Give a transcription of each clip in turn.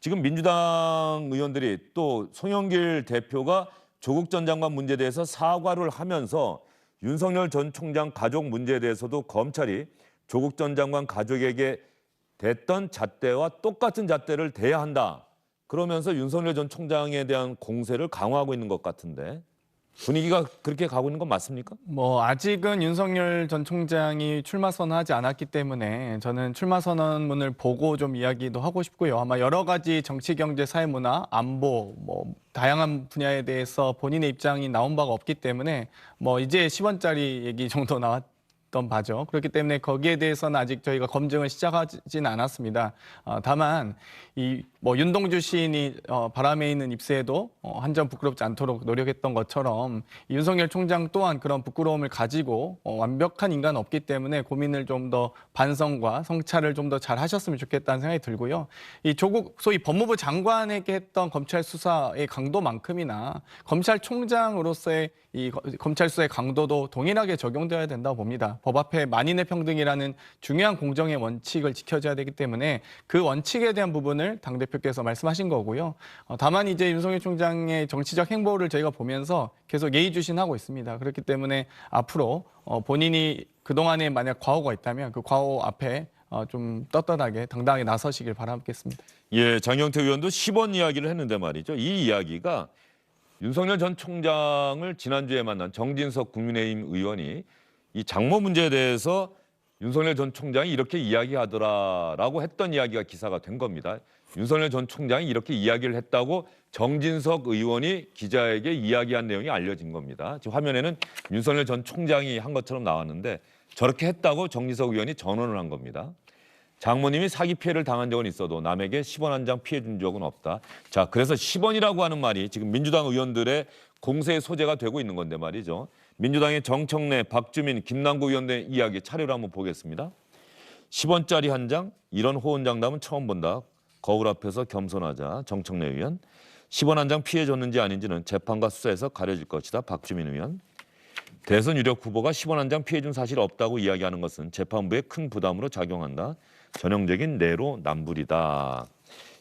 지금 민주당 의원들이 또 송영길 대표가 조국 전 장관 문제에 대해서 사과를 하면서 윤석열 전 총장 가족 문제에 대해서도 검찰이 조국 전 장관 가족에게 됐던 잣대와 똑같은 잣대를 대야 한다. 그러면서 윤석열 전 총장에 대한 공세를 강화하고 있는 것 같은데 분위기가 그렇게 가고 있는 건 맞습니까? 아직은 윤석열 전 총장이 출마 선언하지 않았기 때문에 저는 출마 선언문을 보고 좀 이야기도 하고 싶고요. 아마 여러 가지 정치, 경제, 사회, 문화, 안보, 다양한 분야에 대해서 본인의 입장이 나온 바가 없기 때문에 이제 10원짜리 얘기 정도 나왔던 바죠. 그렇기 때문에 거기에 대해서는 아직 저희가 검증을 시작하지는 않았습니다. 다만 윤동주 시인이 바람에 있는 잎새에도 한 점 부끄럽지 않도록 노력했던 것처럼 윤석열 총장 또한 그런 부끄러움을 가지고 완벽한 인간은 없기 때문에 고민을 좀 더 반성과 성찰을 좀 더 잘 하셨으면 좋겠다는 생각이 들고요. 이 조국 소위 법무부 장관에게 했던 검찰 수사의 강도만큼이나 검찰총장으로서의 이 검찰 수사의 강도도 동일하게 적용되어야 된다고 봅니다. 법 앞에 만인의 평등이라는 중요한 공정의 원칙을 지켜줘야 되기 때문에 그 원칙에 대한 부분을 당대표께서 말씀하신 거고요. 다만 이제 윤석열 총장의 정치적 행보를 저희가 보면서 계속 예의주시하고 있습니다. 그렇기 때문에 앞으로 본인이 그동안에 만약 과오가 있다면 그 과오 앞에 좀 떳떳하게 당당하게 나서시길 바라겠습니다. 예, 장영태 의원도 10원 이야기를 했는데 말이죠. 이 이야기가 윤석열 전 총장을 지난주에 만난 정진석 국민의힘 의원이 이 장모 문제에 대해서 윤석열 전 총장이 이렇게 이야기하더라라고 했던 이야기가 기사가 된 겁니다. 윤석열 전 총장이 이렇게 이야기를 했다고 정진석 의원이 기자에게 이야기한 내용이 알려진 겁니다. 지금 화면에는 윤석열 전 총장이 한 것처럼 나왔는데 저렇게 했다고 정진석 의원이 전언을 한 겁니다. 장모님이 사기 피해를 당한 적은 있어도 남에게 10원 한 장 피해 준 적은 없다. 자, 그래서 10원이라고 하는 말이 지금 민주당 의원들의 공세의 소재가 되고 있는 건데 말이죠. 민주당의 정청래, 박주민, 김남국 의원의 이야기 차례로 한번 보겠습니다. 10원짜리 한 장, 이런 호언장담은 처음 본다. 거울 앞에서 겸손하자. 정청래 의원. 10원 한 장 피해 줬는지 아닌지는 재판과 수사에서 가려질 것이다. 박주민 의원. 대선 유력 후보가 10원 한 장 피해 준 사실 없다고 이야기하는 것은 재판부에 큰 부담으로 작용한다. 전형적인 내로남불이다.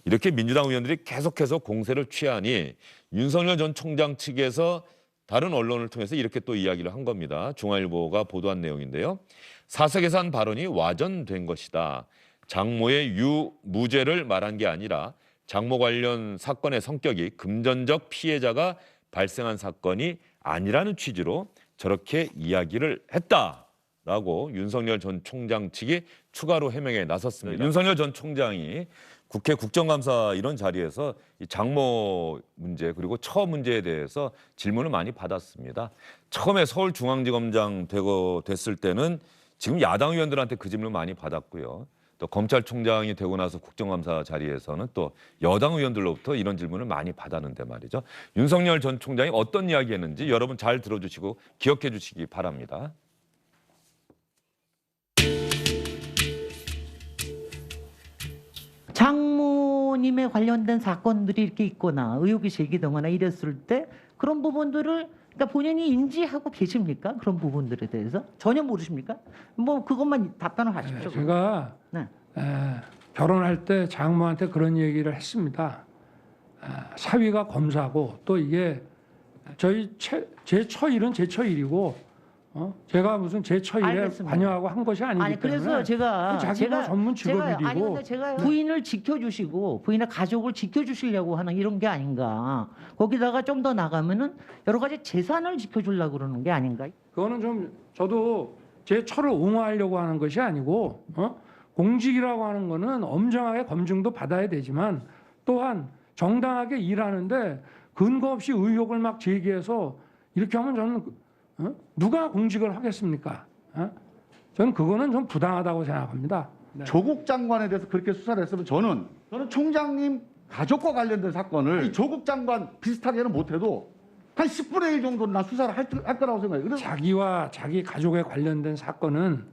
이렇게 민주당 의원들이 계속해서 공세를 취하니 윤석열 전 총장 측에서 다른 언론을 통해서 이렇게 또 이야기를 한 겁니다. 중앙일보가 보도한 내용인데요. 사석에서 한 발언이 와전된 것이다. 장모의 유무죄를 말한 게 아니라 장모 관련 사건의 성격이 금전적 피해자가 발생한 사건이 아니라는 취지로 저렇게 이야기를 했다라고 윤석열 전 총장 측이 추가로 해명에 나섰습니다. 윤석열 전 총장이 국회 국정감사 이런 자리에서 이 장모 문제 그리고 처 문제에 대해서 질문을 많이 받았습니다. 처음에 서울중앙지검장 됐을 때는 지금 야당 의원들한테 그 질문을 많이 받았고요. 또 검찰총장이 되고 나서 국정감사 자리에서는 또 여당 의원들로부터 이런 질문을 많이 받았는데 말이죠. 윤석열 전 총장이 어떤 이야기했는지 여러분 잘 들어주시고 기억해 주시기 바랍니다. 장모님에 관련된 사건들이 이렇게 있거나 의혹이 제기되거나 이랬을 때 그런 부분들을 그러니까 본인이 인지하고 계십니까? 그런 부분들에 대해서 전혀 모르십니까? 그것만 답변을 하십시오. 제가 네. 결혼할 때 장모한테 그런 얘기를 했습니다. 사위가 검사고 또 이게 제 처일은 제 처일이고 제가 무슨 제 처일에 알겠습니다. 관여하고 한 것이 아니기 아니 때문에 그래서 자기가 전문 직업이고 아니 근데 제가 부인을 지켜주시고 부인의 가족을 지켜주시려고 하는 이런 게 아닌가. 거기다가 좀 더 나가면은 여러 가지 재산을 지켜주려고 그러는 게 아닌가. 그거는 좀 저도 제 처를 옹호하려고 하는 것이 아니고 공직이라고 하는 거는 엄정하게 검증도 받아야 되지만 또한 정당하게 일하는데 근거 없이 의혹을 막 제기해서 이렇게 하면 저는 누가 공직을 하겠습니까? 저는 그거는 좀 부당하다고 생각합니다. 네. 조국 장관에 대해서 그렇게 수사를 했으면 저는 총장님 가족과 관련된 사건을 조국 장관 비슷하게는 못해도 한 10분의 1 정도는 난 수사를 할 거라고 생각해요. 그래서 자기와 자기 가족에 관련된 사건은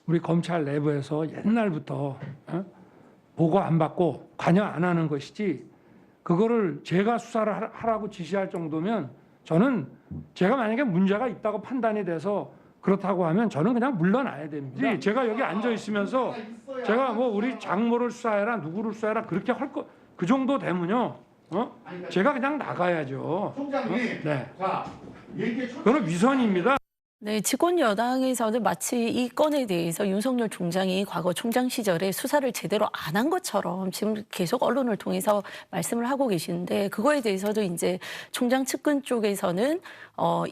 우리 검찰 내부에서 옛날부터 보고 안 받고 관여 안 하는 것이지 그거를 제가 수사를 하라고 지시할 정도면 저는 제가 만약에 문제가 있다고 판단이 돼서 그렇다고 하면 저는 그냥 물러나야 됩니다. 제가 여기 앉아 있으면서 제가 우리 장모를 수사해라 누구를 수사해라 그 정도 되면요, 제가 그냥 나가야죠. 총장님, 네, 자, 얘기 그건 위선입니다. 네, 집권 여당에서는 마치 이 건에 대해서 윤석열 총장이 과거 총장 시절에 수사를 제대로 안 한 것처럼 지금 계속 언론을 통해서 말씀을 하고 계시는데, 그거에 대해서도 이제 총장 측근 쪽에서는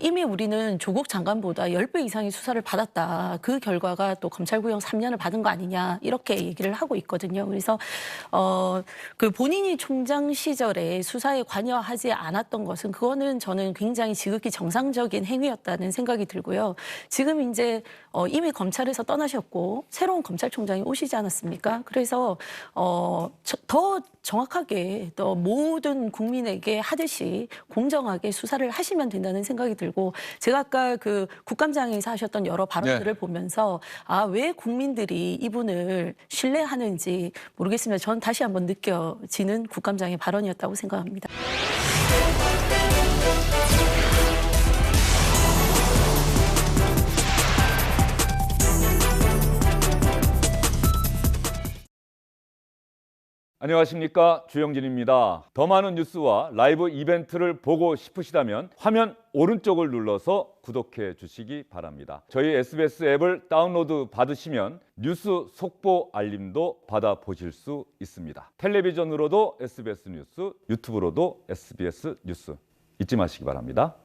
이미 우리는 조국 장관보다 10배 이상의 수사를 받았다. 그 결과가 또 검찰구형 3년을 받은 거 아니냐, 이렇게 얘기를 하고 있거든요. 그래서 그 본인이 총장 시절에 수사에 관여하지 않았던 것은, 그거는 저는 굉장히 지극히 정상적인 행위였다는 생각이 들고요. 지금 이제 이미 검찰에서 떠나셨고 새로운 검찰총장이 오시지 않았습니까? 그래서 더 정확하게 또 모든 국민에게 하듯이 공정하게 수사를 하시면 된다는 생각이 들고, 제가 아까 그 국감장에서 하셨던 여러 발언들을 보면서 왜 국민들이 이분을 신뢰하는지 모르겠습니다. 전 다시 한번 느껴지는 국감장의 발언이었다고 생각합니다. 안녕하십니까, 주영진입니다. 더 많은 뉴스와 라이브 이벤트를 보고 싶으시다면 화면 오른쪽을 눌러서 구독해 주시기 바랍니다. 저희 SBS 앱을 다운로드 받으시면 뉴스 속보 알림도 받아보실 수 있습니다. 텔레비전으로도 SBS 뉴스, 유튜브로도 SBS 뉴스 잊지 마시기 바랍니다.